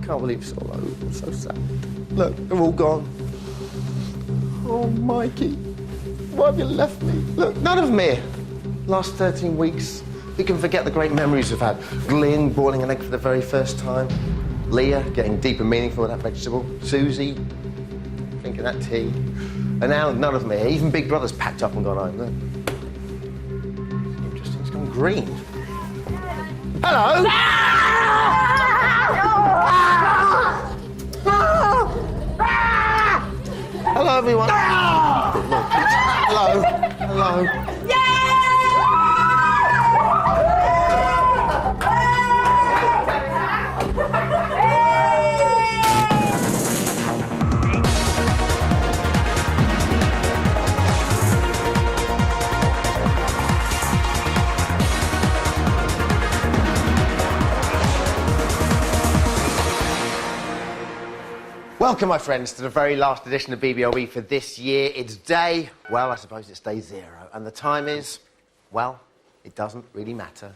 Can't believe it's all over. I'm so sad. Look, they're all gone. Oh, Mikey, why have you left me? Look, none of them here. Last 13 weeks, we can forget the great memories we've had. Glyn boiling an egg for the very first time. Leah getting deep and meaningful with that vegetable. Susie drinking that tea. And now none of them are here. Even Big Brother's packed up and gone home. Look. Interesting, it's gone green. Hello! Hello, everyone. Hello. Hello. Welcome, my friends, to the very last edition of BBLB for this year. It's day, well, I suppose it's day 0. And the time is, well, it doesn't really matter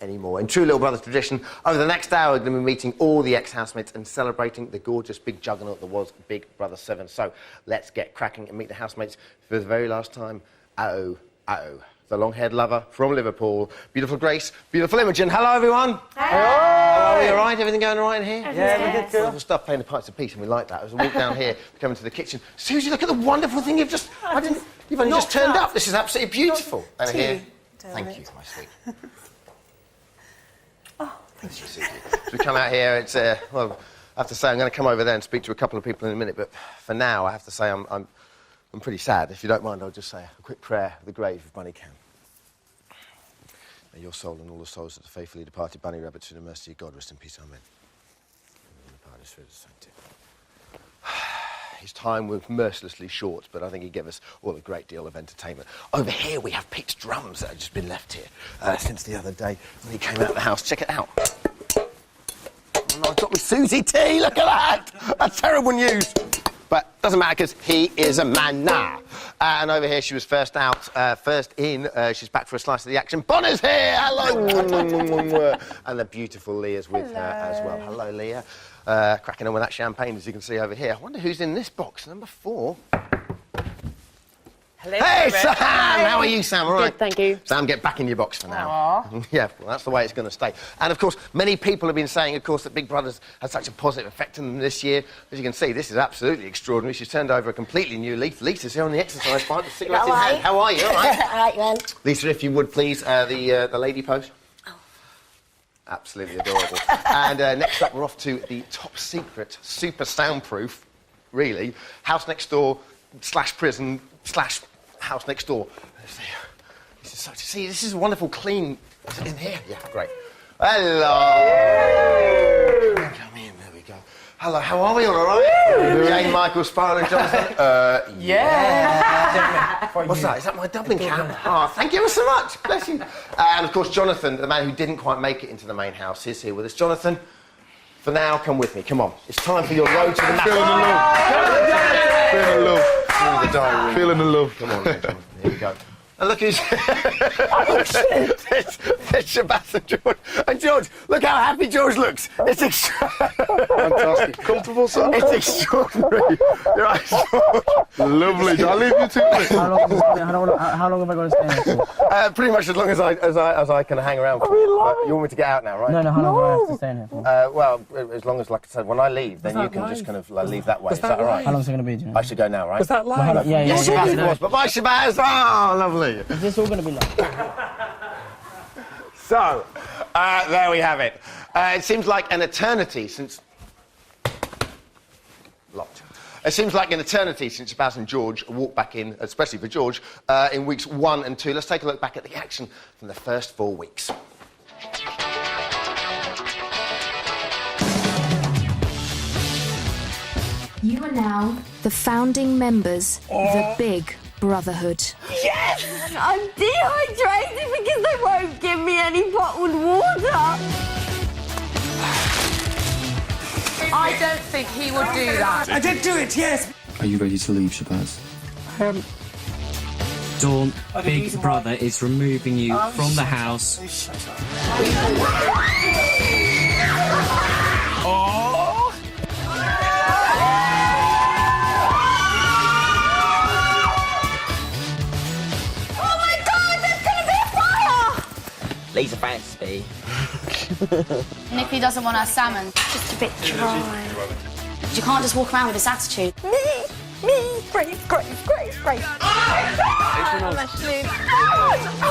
anymore. In true Little Brothers tradition, over the next hour, we're going to be meeting all the ex-housemates and celebrating the gorgeous big juggernaut that was Big Brother 7. So let's get cracking and meet the housemates for the very last time. Uh-oh, uh-oh. The long-haired lover from Liverpool, beautiful Grace, beautiful Imogen. Hello, everyone. Hello. Are we all right? Everything going all right in here? Yeah, we did good. We'll start playing the Pints of Peace, and we like that. As we walk down here, we come into the kitchen. Susie, look at the wonderful thing you've just... You've only just turned up. This is absolutely beautiful. And here... Thank you, my sweet. Oh, thank you, Susie. As we come out here, it's... well, I have to say, I'm going to come over there and speak to a couple of people in a minute, but for now, I have to say I'm pretty sad. If you don't mind, I'll just say a quick prayer of the grave of Bunny Cam. May your soul and all the souls of the faithfully departed bunny rabbits, through the mercy of God, rest in peace, amen. His time was mercilessly short, but I think he gave us all a great deal of entertainment. Over here, we have Pete's drums that have just been left here since the other day when he came out of the house. Check it out. Oh, no, I've got me Susie T, look at that! That's terrible news. But doesn't matter, because he is a man now. And over here, she was first out, first in. She's back for a slice of the action. Bonner's here! Hello! And the beautiful Leah's with her as well. Hello, Leah. Cracking on with that champagne, as you can see over here. I wonder who's in this box, number 4. Hello, hey, Sam! How are you, Sam? All right? Good, thank you. Sam, get back in your box for now. Yeah, well, that's the way it's going to stay. And, of course, many people have been saying, of course, that Big Brother's had such a positive effect on them this year. As you can see, this is absolutely extraordinary. She's turned over a completely new leaf. Lisa's here on the exercise bike, the cigarette in hand. How are you? All right? All right, then. Lisa, if you would, please, the lady pose. Oh. Absolutely adorable. And next up, we're off to the top secret, super soundproof, really, house next door / prison / house next door. This is such... See, this is a wonderful, clean... Is it in here? Yeah, great. Hello! Come in, there we go. Hello, how are we? All right? Jane, Michael, Sparrow and Jonathan? Yeah. What's that? Is that my dubbing cap? Oh, thank you so much. Bless you. And, of course, Jonathan, the man who didn't quite make it into the main house, is here with us. Jonathan, for now, come with me. Come on. It's time for your road to the map. Feeling the love. Through the diary. Feeling the love. Come on, then, Jonathan. Here we go. And look who's... It's Sebastian George. And George, look how happy George looks. It's Fantastic. Comfortable, sir? It's extraordinary. You're right, George. Lovely. I'll leave you to it. How long have I got to stay here for? Pretty much as long as I can hang around for. You want me to get out now, right? No, how long do I have to stay in here for? Well, as long as, like I said, when I leave, then you can just kind of leave that way. Is that all right? How long is it going to be, do you know? I should go now, right? Was that live? Yeah. Yes, Shabazz it was. But bye, Shabazz. Oh, lovely. Is this all going to be like... So, there we have it. It seems like an eternity since... Locked. It seems like an eternity since Shabazz and George walked back in, especially for George, in weeks 1 and 2. Let's take a look back at the action from the first 4 weeks. You are now the founding members of the Big Brotherhood. Yes! I'm dehydrated because they won't give me any bottled water. I don't think he would do that. I did do it, yes. Are you ready to leave, Shabazz? Dawn, Big Brother is removing you from the house. Nikki doesn't want her salmon. Just a bit dry. You can't just walk around with this attitude. Me, Grace. Oh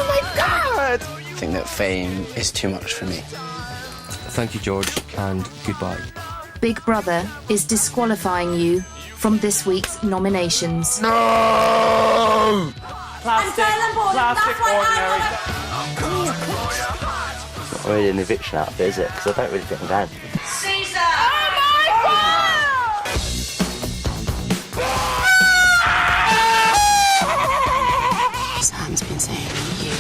my God! I think that fame is too much for me. Thank you, George, and goodbye. Big Brother is disqualifying you from this week's nominations. No! Plastic ordinary. Not really an eviction out of it, is it? Because I don't really think I'm down. Caesar! Sam's been saying you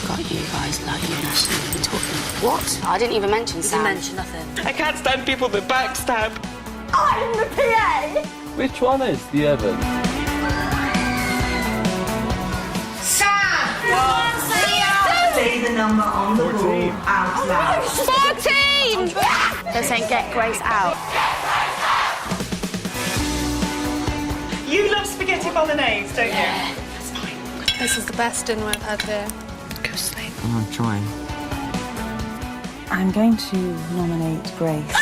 guys like you and Ashley have been talking. What? I didn't even mention Sam. You mentioned nothing. I can't stand people that backstab. I'm the PA! Which one is the other? Say the number on the board out loud. 14! They're saying get Grace out. You love spaghetti bolognese, don't you? This is the best dinner I've had here. Go sleep. I'm trying. I'm going to nominate Grace.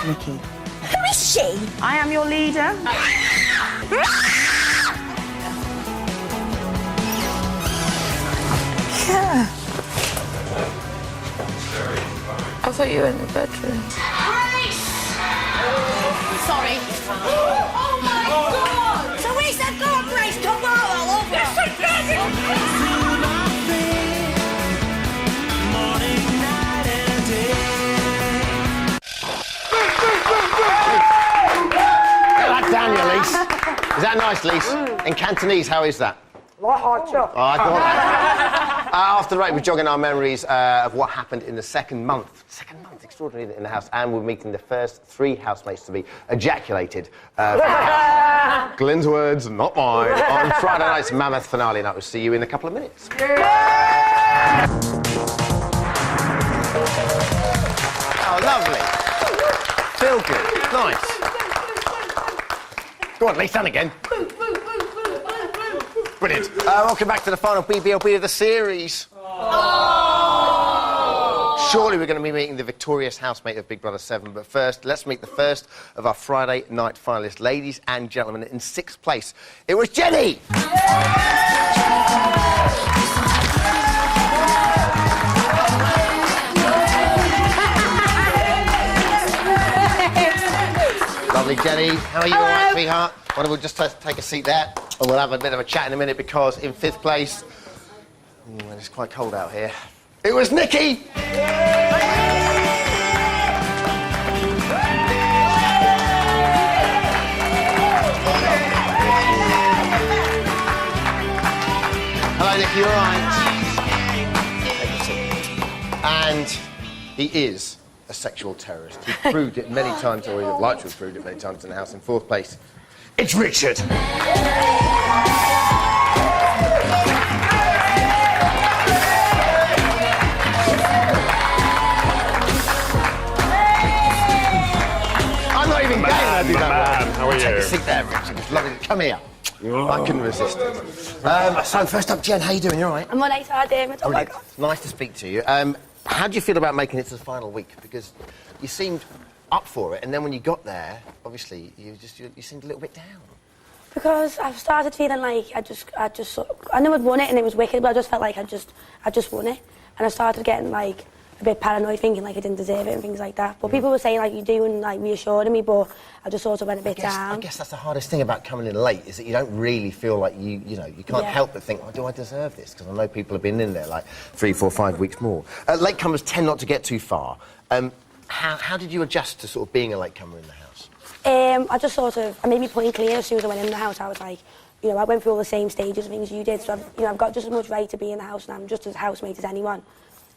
Nikki. Who is she? I am your leader. Yeah. I thought you were in the bedroom. Sorry. Oh my God! So we said go on, Grace, come on all over. Yes, I That's Daniel, Lise. Is that nice, Lise? In Cantonese, how is that? My heart shot. Oh, I thought that. After the break, we're jogging our memories of what happened in the second month. Extraordinary in the house, and we're meeting the first 3 housemates to be ejaculated. Glenn's words, not mine. On Friday night's mammoth finale night. We'll see you in a couple of minutes. Oh, lovely. Feel good. Nice. Go on, Lee, stand again. Brilliant. Welcome back to the final BBLB of the series. Surely we're going to be meeting the victorious housemate of Big Brother 7, but first, let's meet the first of our Friday night finalists. Ladies and gentlemen, in 6th place, it was Jenny! Lovely, Jenny. How are you, all right, sweetheart? Why don't we just take a seat there, and we'll have a bit of a chat in a minute, because in 5th place, it's quite cold out here, it was Nikki! Hello, Nikki, you all right? And he is a sexual terrorist. He proved it many times, or he'd like to have proved it many times in the house. In 4th place, it's Richard. I'm not even gay when I do that. Man, how are you? Take a seat there, Richard. It's lovely. Come here. I couldn't resist it. So first up, Jen, how you doing? You all right? I'm all right, David. Oh my God. Nice to speak to you. How do you feel about making it to the final week? Because you seemed up for it, and then when you got there, obviously, you seemed a little bit down. Because I've started feeling like I knew I'd won it and it was wicked, but I just felt like I just won it, and I started getting like a bit paranoid, thinking like I didn't deserve it and things like that. But people were saying like you do and like reassuring me, but I just sort of went a bit down. I guess that's the hardest thing about coming in late, is that you don't really feel like you can't help but think, oh, do I deserve this? Because I know people have been in there like 3, 4, 5 weeks more. Latecomers tend not to get too far. How did you adjust to sort of being a latecomer in the house? I made my point clear as soon as I went in the house. I was like, I went through all the same stages and things you did, so I've got just as much right to be in the house, and I'm just as housemate as anyone.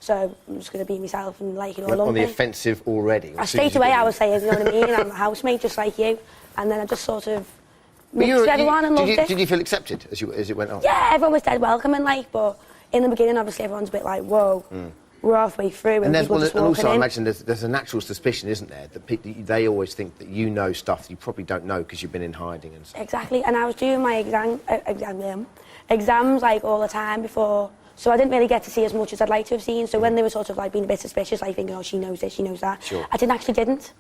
So I'm just going to be myself and like, love on the me. offensive already. Straight away I was saying, you know what I mean? I'm a housemate just like you. And then I just sort of mixed everyone and loved it. Did you feel accepted as it went on? Yeah, everyone was dead welcoming, like, but in the beginning, obviously, everyone's a bit like, whoa, we're halfway through and people just walking also, I in. imagine there's a natural suspicion, isn't there, that they always think that you know stuff you probably don't know because you've been in hiding and stuff. Exactly, and I was doing my exams like all the time before So I didn't really get to see as much as I'd like to have seen. So when they were sort of like being a bit suspicious, like thinking, oh, she knows this, she knows that, Sure. I didn't.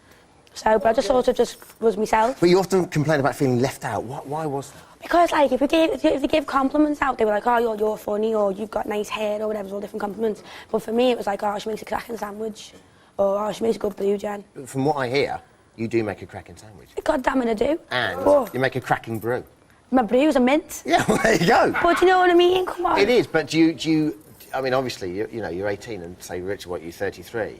So, but I just sort of just was myself. But you often complain about feeling left out. Why was that? Because like if they give compliments out, they were like, oh, you're funny, or you've got nice hair, or whatever, all different compliments. But for me, it was like, oh, she makes a cracking sandwich, or oh, she makes a good blue Jen. From what I hear, you do make a cracking sandwich. God damn it, I do. And you make a cracking brew. My brew's a mint. Yeah, well, there you go. But do you know what I mean? Come on. It is, but do you I mean, obviously, you know, you're 18 and say, Richard, what, you're 33?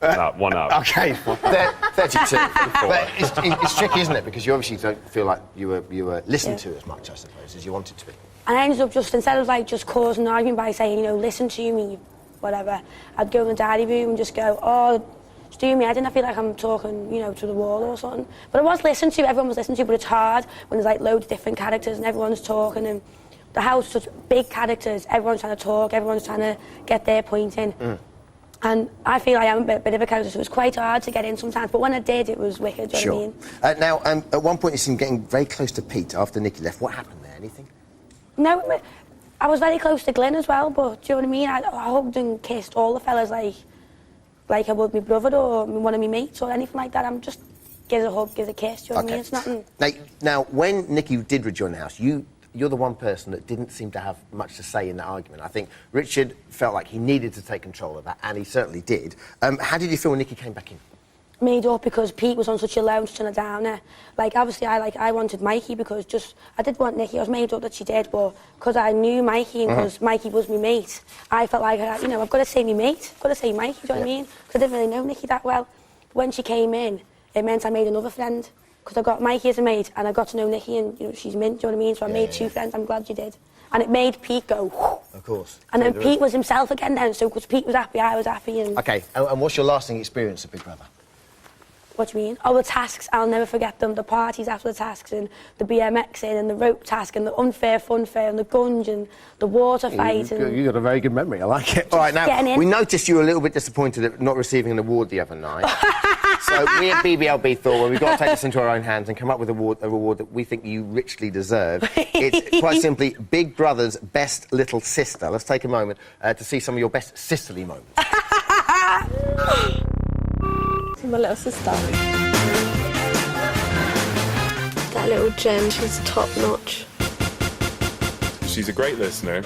One up. Okay, 32. But it's tricky, isn't it? Because you obviously don't feel like you were listened to as much, I suppose, as you wanted to be. And I ended up just, instead of like just causing an argument by saying, you know, listen to me, whatever, I'd go in the diary room and just go, oh, just do me. I didn't feel like I'm talking, you know, to the wall or something. But I was listened to, everyone was listened to, but it's hard when there's like loads of different characters and everyone's talking, and the house is such big characters, everyone's trying to talk, everyone's trying to get their point in. And I feel I am a bit of a character, so it was quite hard to get in sometimes. But when I did, it was wicked, do you know what I mean? Now, at one point you seemed getting very close to Pete after Nikki left. What happened there? Anything? No, I was very close to Glyn as well, but do you know what I mean? I hugged and kissed all the fellas like I would my brother or one of my mates or anything like that. I'm just give a hug, give a kiss, do you know what I mean? It's nothing. Now, when Nikki did rejoin the house, you're the one person that didn't seem to have much to say in that argument. I think Richard felt like he needed to take control of that, and he certainly did. How did you feel when Nikki came back in? Made up because Pete was on such a low and such a downer. Like, obviously, I wanted Mikey because I did want Nikki. I was made up that she did, but because I knew Mikey and because Mikey was my mate, I felt like, you know, I've got to say my mate. I've got to say Mikey, do you know what I mean? Because I didn't really know Nikki that well. But when she came in, it meant I made another friend. Because I got Mikey as a mate and I got to know Nikki and, you know, she's mint, do you know what I mean? So I made two friends. I'm glad you did. And it made Pete go, whoo. Of course. And then Pete was himself again then, so because Pete was happy, I was happy. And OK, and what's your lasting experience of Big Brother? What do you mean? Oh, the tasks, I'll never forget them. The parties after the tasks and the BMXing and the rope task and the unfair funfair and the gunge and the water fight. You've got a very good memory, I like it. All right, now, we noticed you were a little bit disappointed at not receiving an award the other night. So we at BBLB thought, well, we've got to take this into our own hands and come up with a reward that we think you richly deserve. It's quite simply Big Brother's Best Little Sister. Let's take a moment to see some of your best sisterly moments. My little sister. That little Jen, she's top notch. She's a great listener.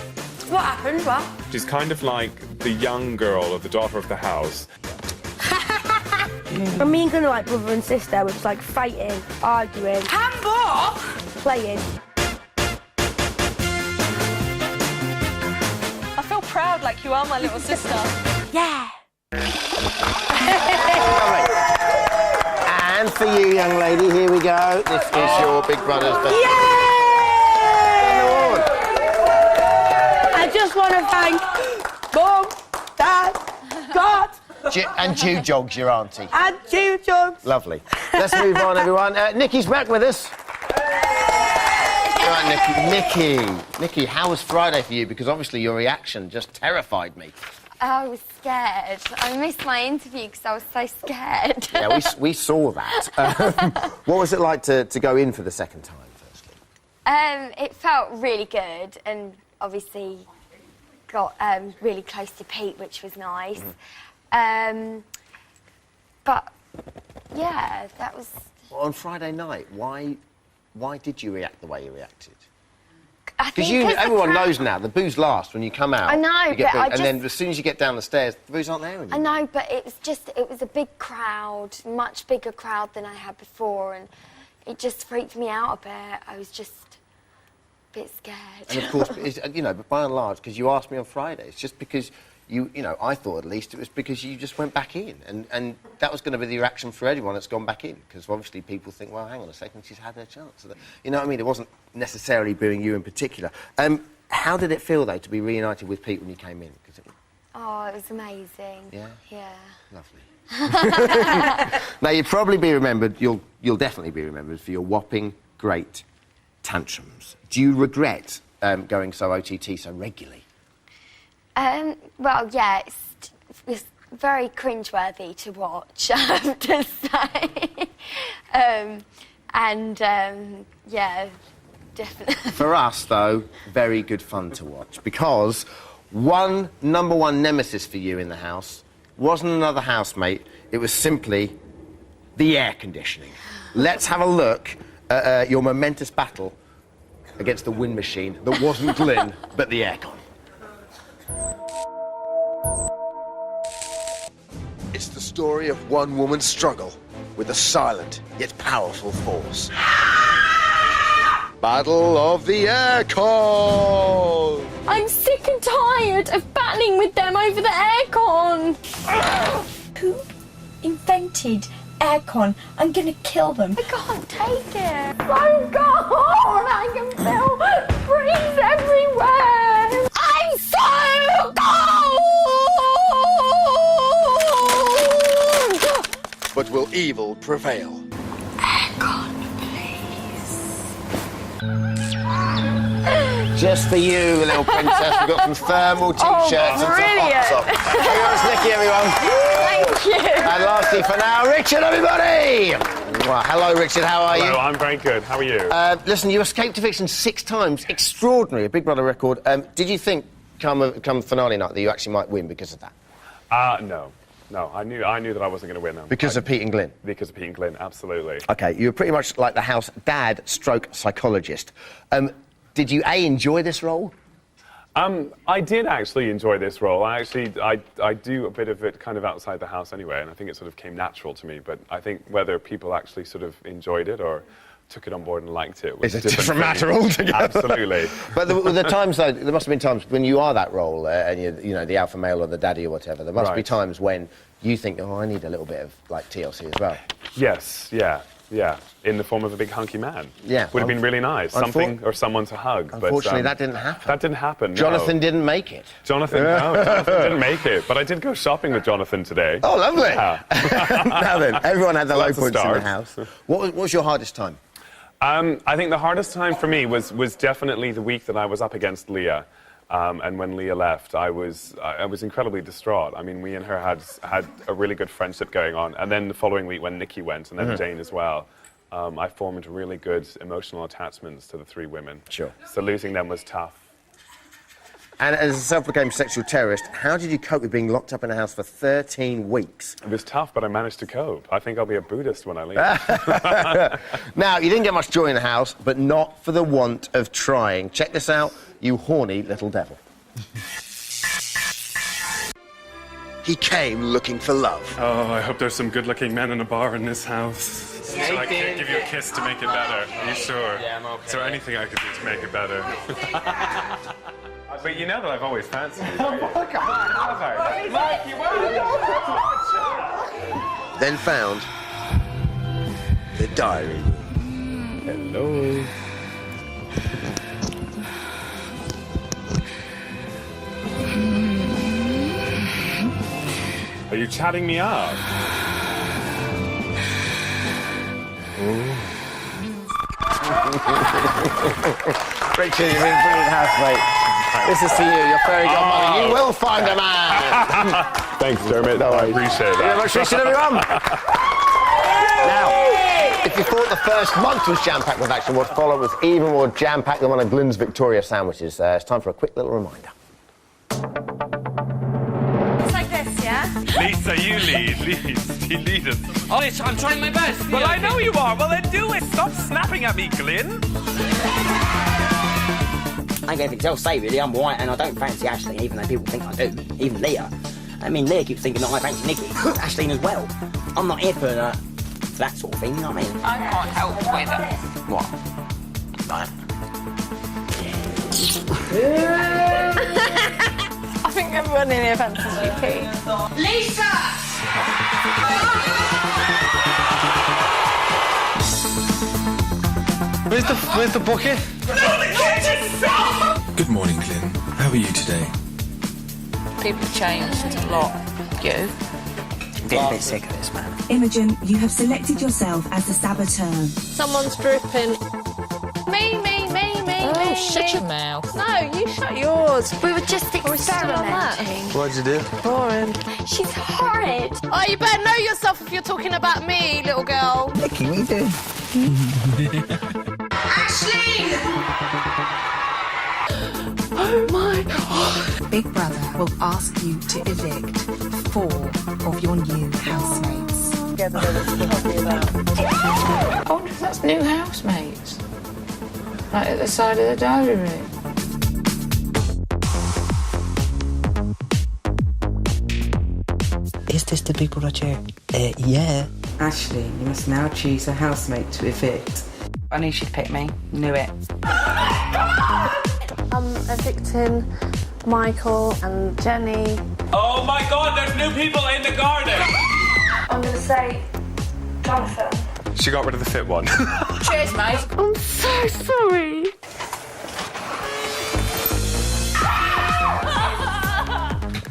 What happened? What? She's kind of like the young girl or the daughter of the house. When me and Glyn are like brother and sister, we're just like fighting, arguing, handball, playing. I feel proud like you are my little sister. Yeah. And for you, young lady, here we go. This is your Big Brother's Best. Yay! I just want to thank Mum, Dad, God. And Jude Jogs, your auntie. And Jude Jogs. Lovely. Let's move on, everyone. Nikki's back with us. All right, Nikki, how was Friday for you? Because obviously your reaction just terrified me. I was scared. I missed my interview because I was so scared. Yeah, we saw that. What was it like to go in for the second time, firstly? It felt really good and obviously got really close to Pete, which was nice. But, yeah, that was... Well, on Friday night, why did you react the way you reacted? Because everyone knows now, the booze lasts when you come out. I know, but then as soon as you get down the stairs, the booze aren't there anymore. I know, but it was a big crowd, much bigger crowd than I had before, and it just freaked me out a bit. I was just a bit scared. And of course, you know, but by and large, because you asked me on Friday, it's just because you know, I thought at least it was because you just went back in, and that was going to be the reaction for everyone that's gone back in, because obviously people think, well, hang on a second, she's had her chance. You know what I mean? It wasn't necessarily booing you in particular. How did it feel, though, to be reunited with Pete when you came in? Oh, it was amazing. Yeah? Yeah. Lovely. Now, you'll probably be remembered, you'll definitely be remembered for your whopping great tantrums. Do you regret going so OTT so regularly? Well, yeah, it's very cringeworthy to watch, I have to say. Yeah, definitely. For us, though, very good fun to watch, because number one nemesis for you in the house wasn't another housemate, it was simply the air conditioning. Let's have a look at your momentous battle against the wind machine that wasn't Glyn, but the aircon. It's the story of one woman's struggle with a silent yet powerful force. Battle of the aircon! I'm sick and tired of battling with them over the aircon. Who invented aircon? I'm gonna kill them. I can't take it. So cold! I can feel breeze everywhere. I'm so cold! But will evil prevail? Aircon, Just for you, little princess, we've got some thermal t-shirts and some hot socks. Here's Nicky, everyone. Thank you. And lastly for now, Richard, everybody! Well, hello, Richard, how are you? Hello, I'm very good. How are you? Listen, you escaped eviction 6 times. Extraordinary, a Big Brother record. Did you think, come finale night, that you actually might win because of that? No. No, I knew that I wasn't going to win them. Because of Pete and Glyn? Because of Pete and Glyn, absolutely. OK, you were pretty much like the house dad stroke psychologist. Did you, A, enjoy this role? I did actually enjoy this role. I do a bit of it kind of outside the house anyway, and I think it sort of came natural to me. But I think whether people actually sort of enjoyed it or took it on board and liked it was a different matter altogether. Absolutely. But the times, though, there must have been times when you are that role, and you're, you know, the alpha male or the daddy or whatever, there must be times when you think, oh, I need a little bit of, like, TLC as well. Yes, yeah. In the form of a big hunky man. Yeah. Would have been really nice. Something or someone to hug. Unfortunately, that didn't happen. That didn't happen, no. Jonathan didn't make it. Jonathan didn't make it. But I did go shopping with Jonathan today. Oh, lovely. Yeah. Now then, everyone had their low Lots of points in the stars. house. What was your hardest time? I think the hardest time for me was definitely the week that I was up against Leah. And when Leah left, I was incredibly distraught. I mean, we and her had a really good friendship going on. And then the following week when Nikki went, and then Jane as well, I formed really good emotional attachments to the 3 women. Sure. So losing them was tough. And as a self-proclaimed sexual terrorist, how did you cope with being locked up in a house for 13 weeks? It was tough, but I managed to cope. I think I'll be a Buddhist when I leave. Now, you didn't get much joy in the house, but not for the want of trying. Check this out, you horny little devil. He came looking for love. Oh, I hope there's some good-looking men in a bar in this house. Shall I give you a kiss to make it better? Are you sure? Yeah, I'm okay. Is there anything I could do to make it better? But you know that I've always fancied you. Then found the diary room. Hello. Are you chatting me up? Richard, you've been a brilliant housemate. This is for you, your fairy godmother. You will find a man. Thanks, Dermot. No, I appreciate that. Much Richard, everyone. Now, if you thought the first month was jam-packed with action, what followed was even more jam-packed than one of Glyn's Victoria sandwiches. It's time for a quick little reminder. It's like this, yeah? Lisa, you lead. You lead us. Oh, I'm trying my best. Well, I know you are. Well, then do it. Stop snapping at me, Glyn. I ain't anything else to say, really. I'm white and I don't fancy Aisling, even though people think I do. Even Leah. I mean, Leah keeps thinking that I fancy Nikki. Aisling as well. I'm not here for that sort of thing, you know what I mean? I can't help with it. What? Right. I think everyone in here fancies you, Pete. Lisa! Where's the bucket? Good morning, Glyn. How are you today? People have changed a lot. You? I'm getting a bit sick of this, man. Imogen, you have selected yourself as the saboteur. Someone's dripping. Me. Oh, shut your mouth. No, you shut yours. We were just experimenting. What'd you do? Boring. She's horrid. Oh, you better know yourself if you're talking about me, little girl. Nikki, what are you doing? Aisling! Oh my God! Big Brother will ask you to evict 4 of your new housemates. Together they were still happy about. I wonder if that's new housemates. Like at the side of the diary room. Is this the Big Brother chair? Yeah. Ashley, you must now choose a housemate to evict. I knew she'd pick me. Knew it. I'm evicting Michael and Jenny. Oh my God, there's new people in the garden! I'm going to say Jonathan. She got rid of the fit one. Cheers, mate. I'm so sorry.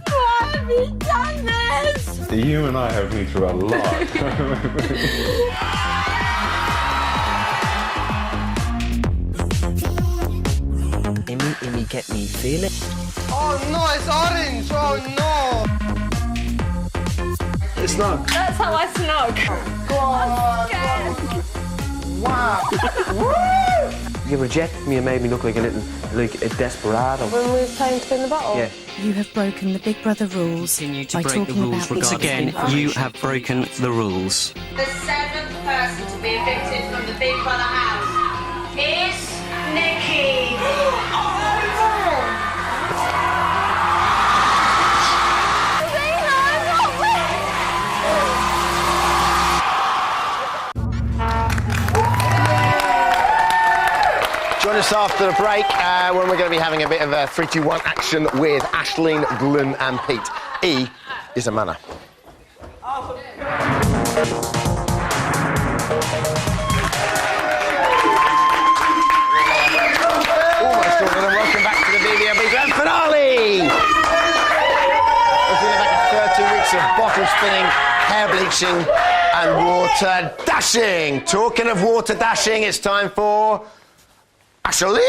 Why have you done this? You and I have been through a lot. Immy, get me feeling. Oh no, it's orange! Oh no! It's not. That's how I snog. Go on! Wow! You rejected me and made me look like a desperado. When we were playing to win the bottle? Yeah. You have broken the Big Brother rules by talking about Once again, you have broken the rules. The 7th person to be evicted from the Big Brother house is Nikki. Join us after the break when we're going to be having a bit of a 3-2-1 action with Aisling, Glenn and Pete. E is a manor. Almost all, and welcome back to the BBLB Grand Finale! We're feeling back at 13 weeks of bottle spinning, hair bleaching and water dashing. Talking of water dashing, it's time for Ashley!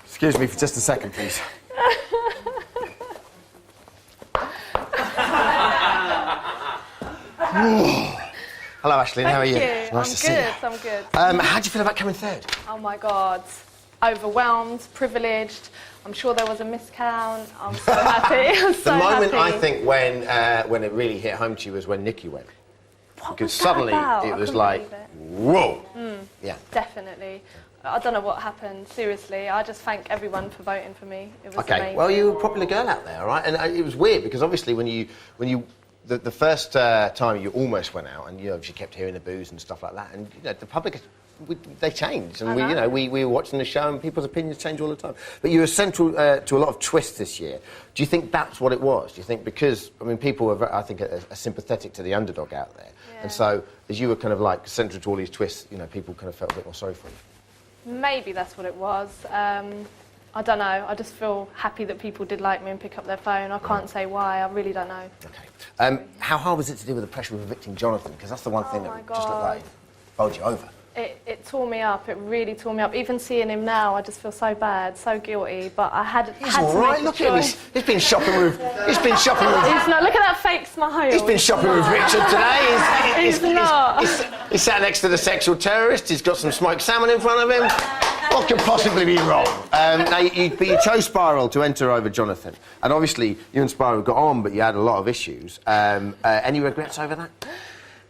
Excuse me for just a second, please. Hello, Aisling. How are you? Thank you. Nice to see you. I'm good. How do you feel about coming third? Oh my God. Overwhelmed, privileged. I'm sure there was a miscount. I'm so happy. I'm so The moment happy. I think when it really hit home to you was when Nikki went. Because was that suddenly about? it I was couldn't like, believe whoa. Yeah. Definitely. I don't know what happened, seriously. I just thank everyone for voting for me. It was Okay, amazing. well, you were a popular girl out there, all right? And it was weird because obviously the first time you almost went out and you obviously kept hearing the boos and stuff like that, and you know, the public, they changed, and we were watching the show and people's opinions change all the time. But you were central to a lot of twists this year. Do you think that's what it was? Do you think because, I mean, people were, I think, are sympathetic to the underdog out there, and so as you were kind of like central to all these twists, you know, people kind of felt a bit more sorry for you? Maybe that's what it was. I don't know. I just feel happy that people did like me and pick up their phone. I can't say why. I really don't know. Okay. How hard was it to deal with the pressure of evicting Jonathan? Because that's the one thing that just looked like bowled you over. It tore me up. It really tore me up. Even seeing him now, I just feel so bad, so guilty. But I had He's to all right. make a Look at him. choice. He's been shopping with. He's been shopping with. He's not. Look at that fake smile. He's been shopping with Richard today. He's not. He's sat next to the sexual terrorist. He's got some smoked salmon in front of him. What could possibly be wrong? Now, you chose Spiral to enter over Jonathan. And obviously, you and Spiral got on, but you had a lot of issues. Any regrets over that?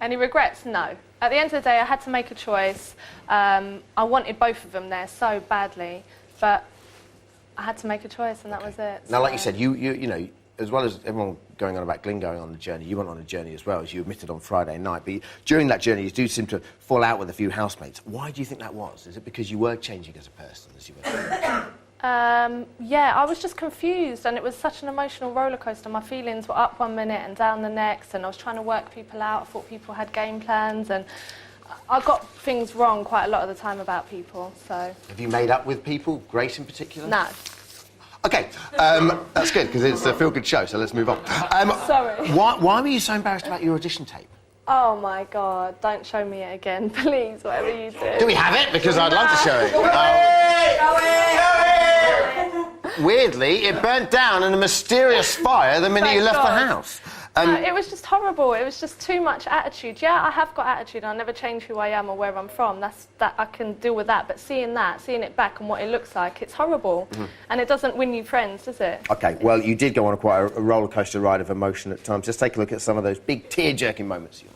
Any regrets? No. At the end of the day, I had to make a choice. I wanted both of them there so badly, but I had to make a choice, and that was it. Now, like you said, you know, as well as everyone going on about Glyn going on the journey, you went on a journey as well, as you admitted on Friday night. But during that journey, you do seem to fall out with a few housemates. Why do you think that was? Is it because you were changing as a person as you went? Yeah, I was just confused, and it was such an emotional roller coaster. My feelings were up one minute and down the next, and I was trying to work people out. I thought people had game plans, and I got things wrong quite a lot of the time about people. So. Have you made up with people, Grace in particular? No. Okay, that's good because it's a feel-good show. So let's move on. Sorry. Why were you so embarrassed about your audition tape? Oh my God, don't show me it again, please, whatever you do. Do we have it? Because I'd love to show it. Weirdly, it burnt down in a mysterious fire the minute you left the house. No, it was just horrible. It was just too much attitude. Yeah, I have got attitude. I'll never change who I am or where I'm from. That I can deal with that. But seeing it back and what it looks like, it's horrible. And it doesn't win you friends, does it? OK, well, you did go on quite a roller coaster ride of emotion at times. Just take a look at some of those big tear-jerking moments of yours.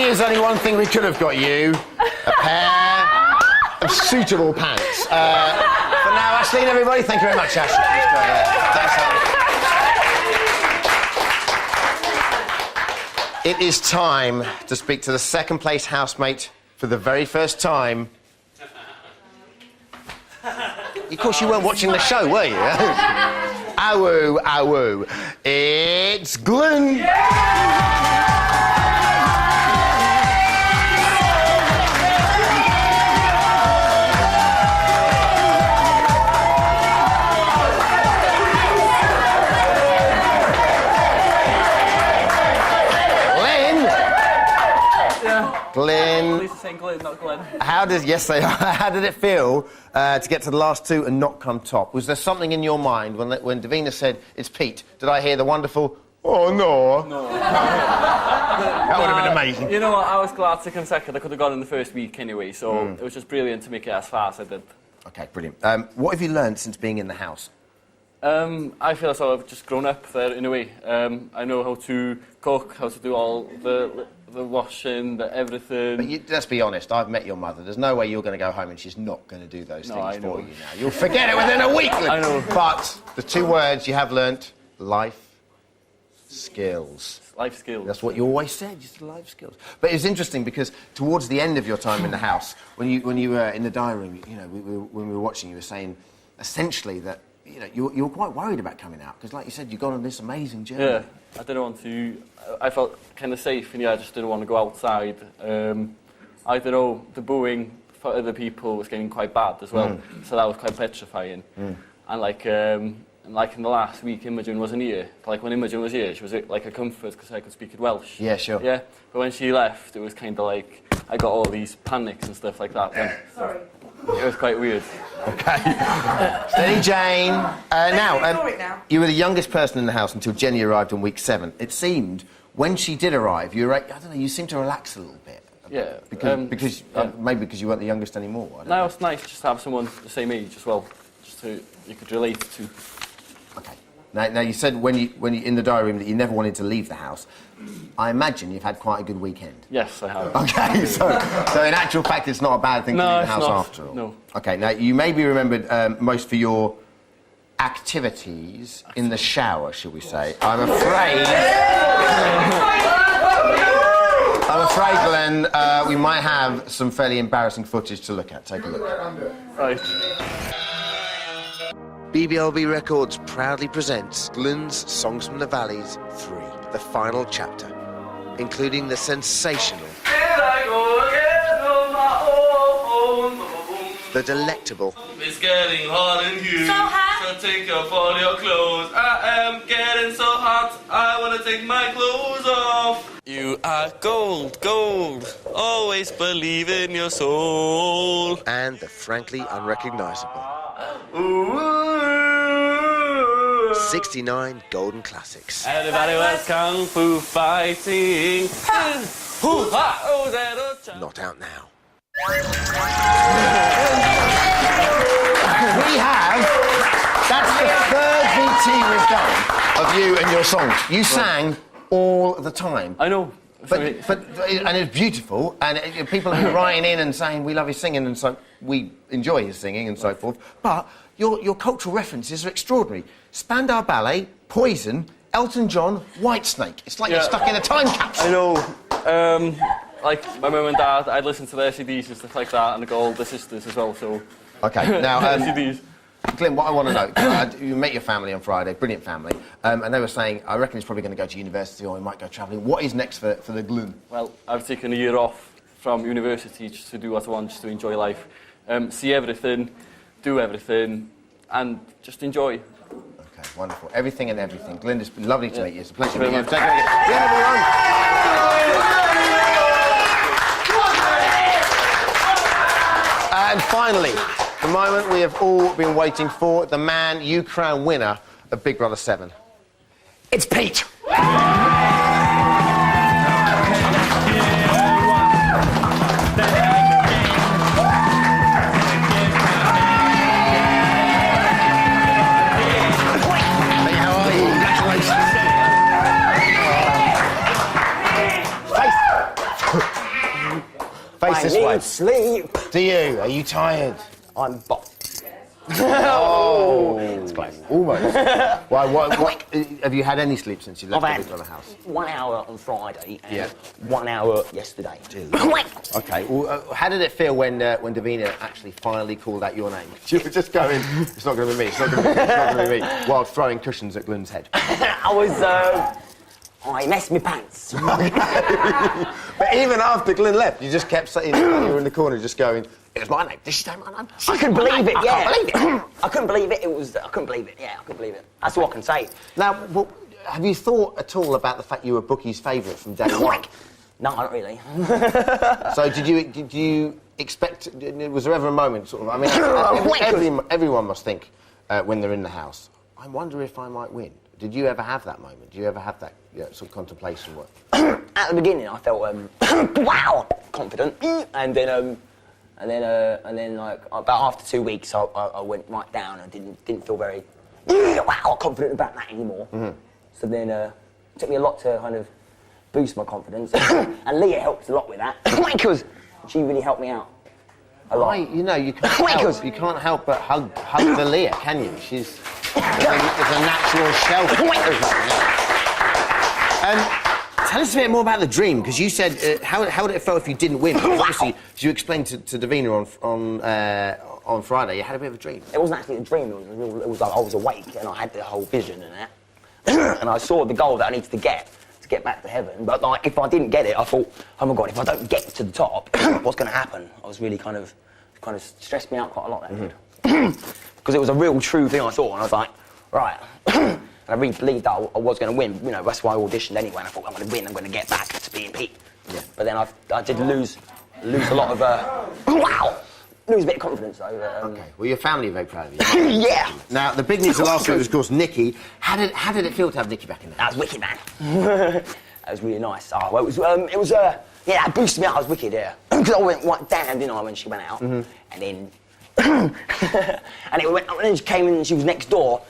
There's only one thing we could have got you, a pair of suitable pants. For now, Aisling, everybody, thank you very much, Aisling. Thanks, It is time to speak to the second place housemate for the very first time. Of course, you weren't watching the show, were you? Awoo, awoo. It's Glenn. Glenn. At least they're saying Glenn, not Glenn. Yes, they are. How did it feel to get to the last two and not come top? Was there something in your mind when Davina said, it's Pete? Did I hear the wonderful, oh, no? No. That would have been amazing. You know what, I was glad to come second. I could have gone in the first week anyway, so it was just brilliant to make it as far as I did. OK, brilliant. What have you learned since being in the house? I feel as though I've just grown up there in a way. I know how to cook, how to do all the washing, everything. But let's be honest, I've met your mother. There's no way you're going to go home and she's not going to do those things for you now. You'll forget it within a week. I know. But the two words you have learnt, life skills. Life skills. That's what you always said, just life skills. But it's interesting because towards the end of your time in the house, when you were in the diary room, you know, when we were watching, you were saying essentially that you were quite worried about coming out because, like you said, you've gone on this amazing journey. Yeah, I didn't want to. I felt kind of safe, and I just didn't want to go outside. I don't know, the booing for other people was getting quite bad as well, so that was quite petrifying. And like in the last week, Imogen wasn't here. Like when Imogen was here, she was like a comfort because I could speak in Welsh. Yeah, sure. Yeah, but when she left, it was kind of like I got all these panics and stuff like that. Sorry. It was quite weird. OK. Steady, Jane. Now, you were the youngest person in the house until Jenny arrived on week 7. It seemed, when she did arrive, you seemed to relax a little bit. Yeah. Maybe because you weren't the youngest anymore. I don't No, know. it's nice just to have someone the same age as well, just to you could relate to. OK. Now you said when you in the diary room that you never wanted to leave the house. I imagine you've had quite a good weekend. Yes, I have. OK, so in actual fact, it's not a bad thing to leave the house after all. No. OK, now you may be remembered most for your activities in the shower, shall we say? I'm afraid, Glenn, we might have some fairly embarrassing footage to look at. Take a look. Right. BBLB Records proudly presents Glenn's Songs from the Valleys 3, the final chapter, including the sensational, the delectable, it's getting hot in here, so hot. So take off all your clothes. I am getting so hot, I want to take my clothes off. You are gold, gold, always believe in your soul. And the frankly unrecognisable. Ooh. 69 golden classics. Everybody was kung fu fighting. Not out now. We have. That's the third VT we've done of you and your songs. You sang all the time. I know. But and it's beautiful, and people are writing in and saying we love his singing, and so we enjoy his singing and so forth. But your cultural references are extraordinary. Spandau Ballet, Poison, Elton John, Whitesnake. It's like you're stuck in a time capsule. I know. Like my mum and dad, I'd listen to their CDs and stuff like that, and I go older sisters as well. So. Okay. Now, CDs. Glenn, what I want to know, you met your family on Friday, brilliant family, and they were saying, I reckon he's probably going to go to university or he might go travelling. What is next for the Glyn? Well, I've taken a year off from university just to do what I want, just to enjoy life. See everything, do everything, and just enjoy. Okay, wonderful. Everything and everything. Glyn, it's been lovely to meet you. It's a pleasure to Very meet you. much. Take care again. Yeah, everyone. And finally, the moment we have all been waiting for, the man you crown winner of Big Brother 7. It's Pete! Face this way. Sleep. Do you? Are you tired? I'm Oh, it's close. Almost. What, have you had any sleep since you left the Big Brother house? 1 hour on Friday and Yeah. 1 hour yesterday. Okay. Well, how did it feel when Davina actually finally called out your name? You were just going, it's not going to be me, it's not going to be me, it's not going to be me, while throwing cushions at Glyn's head. I messed my pants. But even after Glyn left, you just kept saying, you were in the corner just going, it was my name. Did she say my name? I couldn't believe it, yeah. I can't believe it. I couldn't believe it. I couldn't believe it, yeah, I couldn't believe it. That's all I can say. Now, have you thought at all about the fact you were Bookie's favourite from day one? No, not really. So did you expect, was there ever a moment, sort of, I mean, everyone must think when they're in the house, I wonder if I might win. Did you ever have that moment? Did you ever have that sort of contemplation? At the beginning, I felt, wow, confident. And then, like, about after 2 weeks, I went right down and didn't feel very, wow, confident about that anymore. Mm-hmm. So then, it took me a lot to kind of boost my confidence. And Leah helped a lot with that, because she really helped me out a lot. You can't help but hug the Leah, can you? She's a natural shelter. Tell us a bit more about the dream, because you said, how would it feel if you didn't win? Obviously, as you explained to Davina on Friday, you had a bit of a dream. It wasn't actually a dream, it was like I was awake and I had the whole vision and that. And I saw the goal that I needed to get back to heaven. But like, if I didn't get it, I thought, oh my God, if I don't get to the top, what's going to happen? I was really kind of stressed me out quite a lot, that did. Because it was a real true thing I thought, and I was like, right. And I really believed that I was going to win. You know, that's why I auditioned anyway, and I thought, I'm going to win, I'm going to get back to being Pete. Yeah. But then I did lose a lot of, wow! Lose a bit of confidence, though. Okay, well, your family are very proud of you. Yeah! Now, the big news of last week was, of course, Nikki. How did it feel to have Nikki back in there? That was wicked, man. That was really nice. Oh, well, yeah, that boosted me out. I was wicked, yeah. Because I went right down, didn't I, when she went out. Mm-hmm. And then... and then she came in and she was next door,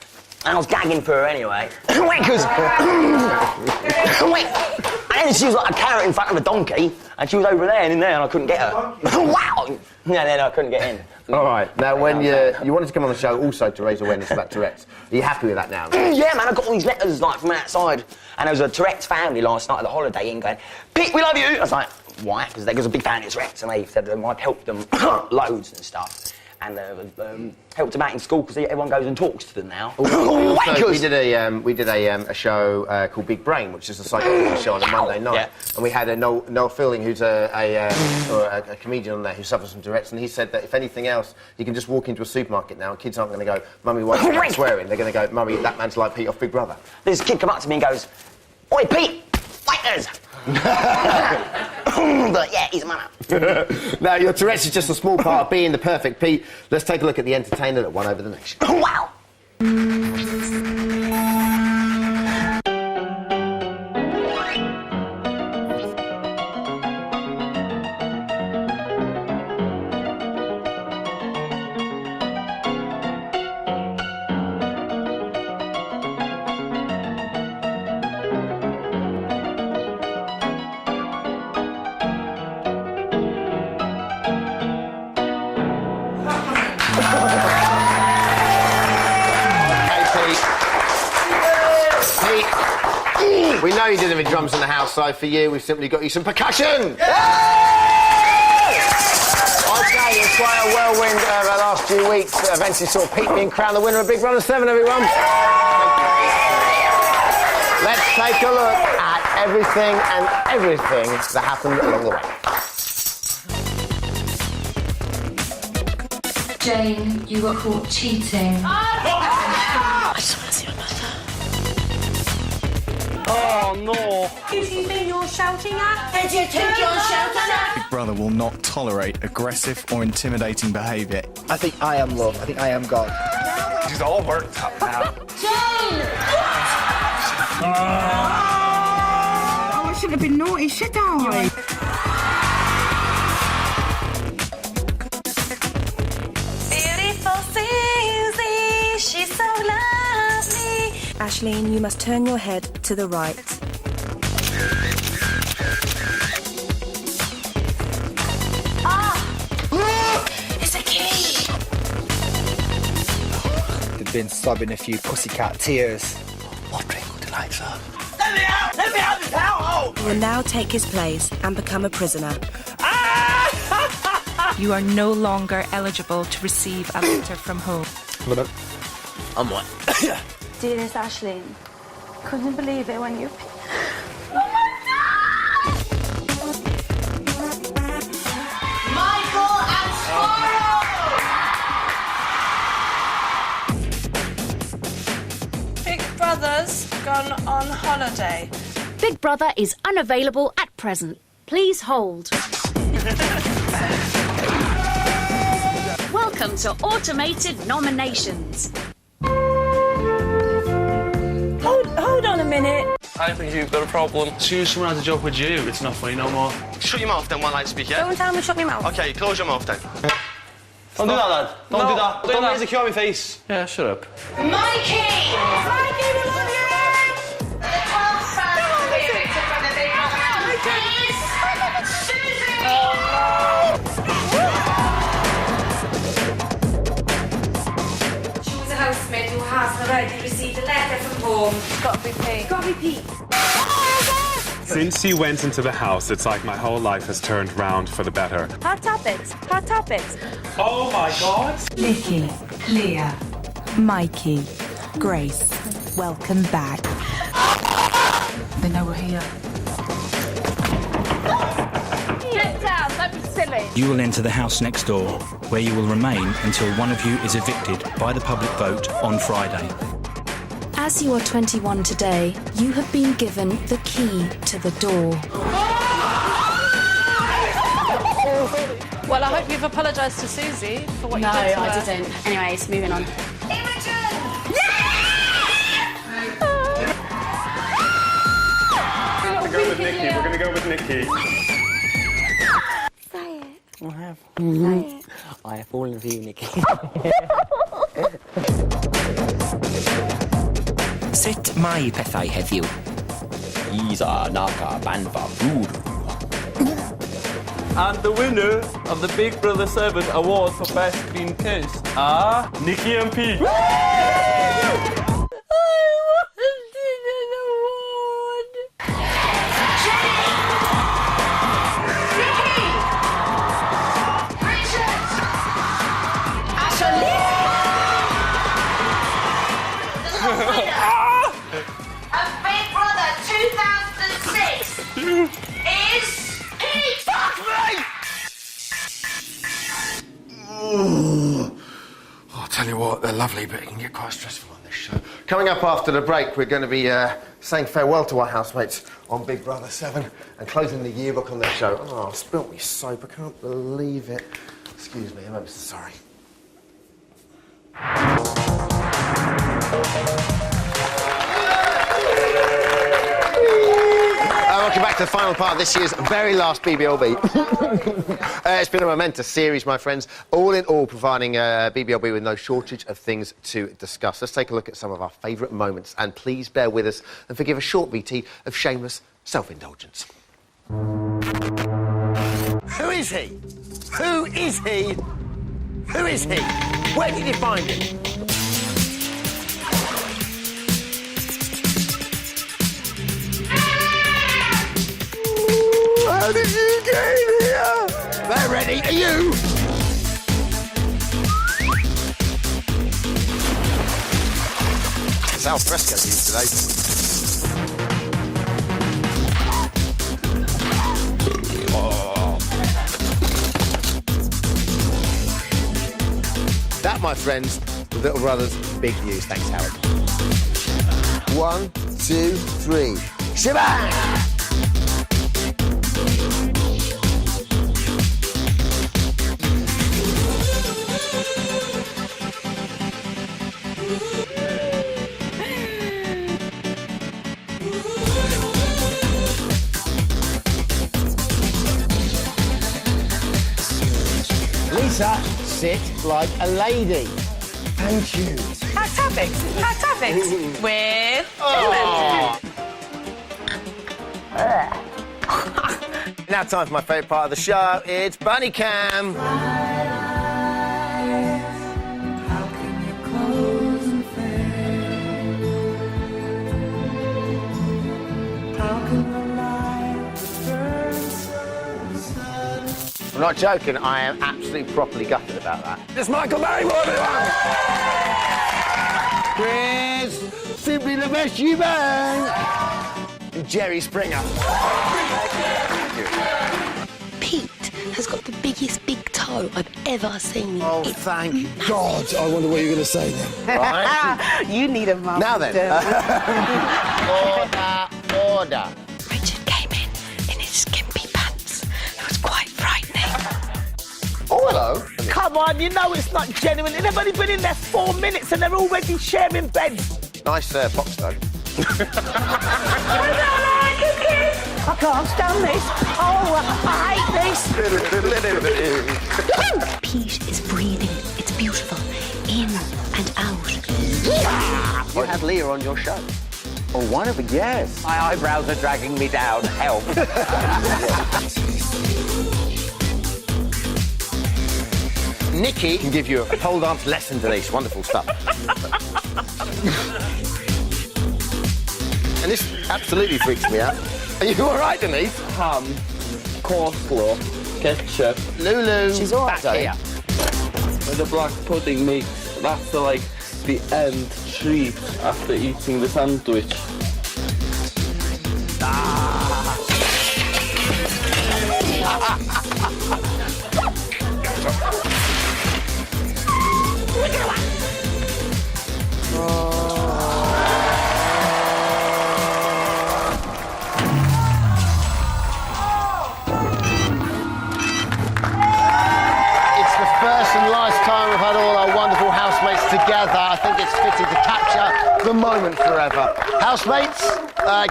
and I was gagging for her anyway. Because... And then she was like a carrot in front of a donkey, and she was over there and in there, and I couldn't get her. Wow! And then I couldn't get in. All right. Now, when you wanted to come on the show also to raise awareness about Tourette's, are you happy with that now? Yeah, man, I got all these letters like from outside, and there was a Tourette's family last night at the Holiday Inn going, Pete, we love you! I was like, why? Because there was a big family of Tourette's, and they said I'd helped them loads and stuff. And helped them out in school because everyone goes and talks to them now. Also, we did a show called Big Brain, which is a psychology show on a Monday night, and we had Noel Fielding, who's a comedian on there who suffers from Tourette's, and he said that if anything else, you can just walk into a supermarket now and kids aren't going to go, "Mummy, why are you swearing?" They're going to go, "Mummy, that man's like Pete off Big Brother." This kid come up to me and goes, "Oi, Pete, fighters!" But yeah, he's a man. Now, your Tourette's is just a small part of being the perfect Pete. Let's take a look at the entertainer that won over the nation. Wow! We know you didn't have any drums in the house, so for you, we've simply got you some percussion! Okay, it's quite a whirlwind the last few weeks. Eventually saw Pete being crowned the winner of Big Brother 7, everyone. Let's take a look at everything that happened along the way. Jane, you got caught cheating. I just want to see my mother. Oh no! Who do you think you're shouting at? Who do you think you're shouting at? Big Brother will not tolerate aggressive or intimidating behaviour. I think I am love. I think I am God. She's all worked up now. Jane! Oh, I shouldn't have been naughty, should I? Beautiful Susie, she's so lovely. Aisling, you must turn your head to the right. It's a key. They've been sobbing a few pussycat tears. What drink would you like, sir? Let me out! Let me out of this hellhole! You will now take his place and become a prisoner. You are no longer eligible to receive a letter from home. I'm what? Dearest Aisling, couldn't believe it when you... Michael and Sparrow! Big Brother's gone on holiday. Big Brother is unavailable at present. Please hold. Welcome to automated nominations. Hold on a minute. I think you've got a problem. As soon as someone has a joke with you, it's not funny no more. Shut your mouth then while I speak, yeah? Don't tell me to shut my mouth. Okay, close your mouth then. Don't do that, lad. Don't do that. Don't that. raise a cue on my face. Yeah, shut up. Mikey! Mikey, we love you! The 12th fan spirit from the Big Brother house is Susie! She was a housemate who has already received a letter from home. It's got to be Pete. Got to be Pete. Since you went into the house, it's like my whole life has turned round for the better. Hot topics. Hot topics. Oh my God! Vicky, Leah, Mikey, Grace, welcome back. They know we're here. Get down, don't be silly. You will enter the house next door, where you will remain until one of you is evicted by the public vote on Friday. As you are 21 today, you have been given the key to the door. Well, I hope you've apologised to Susie for what you did to her. No, I didn't. Anyways, moving on. We're going to go with Nikki. We're going to go with Nikki. Say it. I have. Say it. I have fallen for you, Nikki. Sut mae pethau heddiw? Isa naka banfa voodoo. And the winner of the Big Brother 7 award for Best Clean Kiss are Nikki and Pete. Of Big Brother 2006 is Pete! Fuck me! I'll tell you what, they're lovely, but it can get quite stressful on this show. Coming up after the break, we're going to be saying farewell to our housemates on Big Brother 7 and closing the yearbook on their show. Oh, I've spilt me soap, I can't believe it. Excuse me, I'm ever so sorry. Welcome back to the final part of this year's very last BBLB. It's been a momentous series, my friends. All in all, providing BBLB with no shortage of things to discuss. Let's take a look at some of our favourite moments, and please bear with us and forgive a short VT of shameless self-indulgence. Who is he? Who is he? Who is he? Where did you find him? How did you get in here? They're ready. Are you? It's al fresco today. That, my friends, was Little Brother's big news. Thanks, Howard. 1, 2, 3. Shebang! Lisa, sit like a lady. Thank you. Hot topics. Hot topics. With Now time for my favourite part of the show. It's Bunny Cam. I'm not joking, I am absolutely properly gutted about that. It's Michael Barrymore, everyone! Chris, simply the best you bang! And Jerry Springer. Pete has got the biggest big toe I've ever seen. Oh, thank God, I wonder what you're going to say then. Right? You need a mum. Now then. Order. Richard came in his skimpy pants. It was quite frightening. Oh, hello. Come on, you know it's not genuine. They've only been in there 4 minutes and they're already sharing beds. Nice box, though. I can't stand this. Oh, I hate this. Pete is breathing. It's beautiful. In and out. You had Leah on your show. Oh, one of them, yes. My eyebrows are dragging me down. Help. Nikki can give you a pole dance lesson today. It's wonderful stuff. And this absolutely freaks me out. Are you all right, Denise? Ham, coleslaw, ketchup. Lulu. She's all right, back here. When the black pudding makes, that's the end treat after eating the sandwich. We've had all our wonderful housemates together. I think it's fitting to capture the moment forever. Housemates,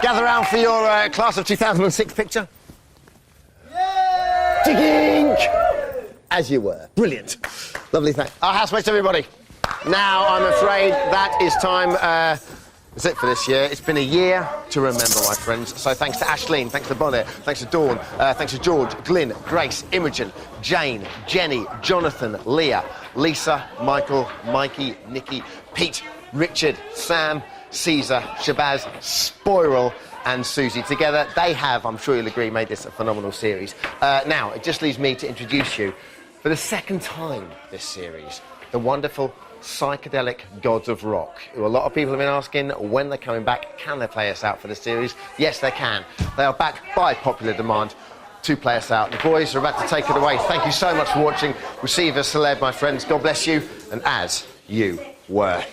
gather round for your class of 2006 picture. Yay! As you were. Brilliant. Lovely thing. Our housemates, everybody. Now, I'm afraid that is time. That's it for this year. It's been a year to remember, my friends. So thanks to Ashleen, thanks to Bonnet, thanks to Dawn, thanks to George, Glyn, Grace, Imogen, Jane, Jenny, Jonathan, Leah, Lisa, Michael, Mikey, Nikki, Pete, Richard, Sam, Caesar, Shabazz, Spoirel and Susie. Together, they have, I'm sure you'll agree, made this a phenomenal series. Now, it just leaves me to introduce you, for the second time this series, the wonderful psychedelic gods of rock, who a lot of people have been asking when they're coming back. Can they play us out for the series? Yes, they can. They are back by popular demand to play us out. The boys are about to take it away. Thank you so much for watching. Receive a celeb, my friends. God bless you, and as you were.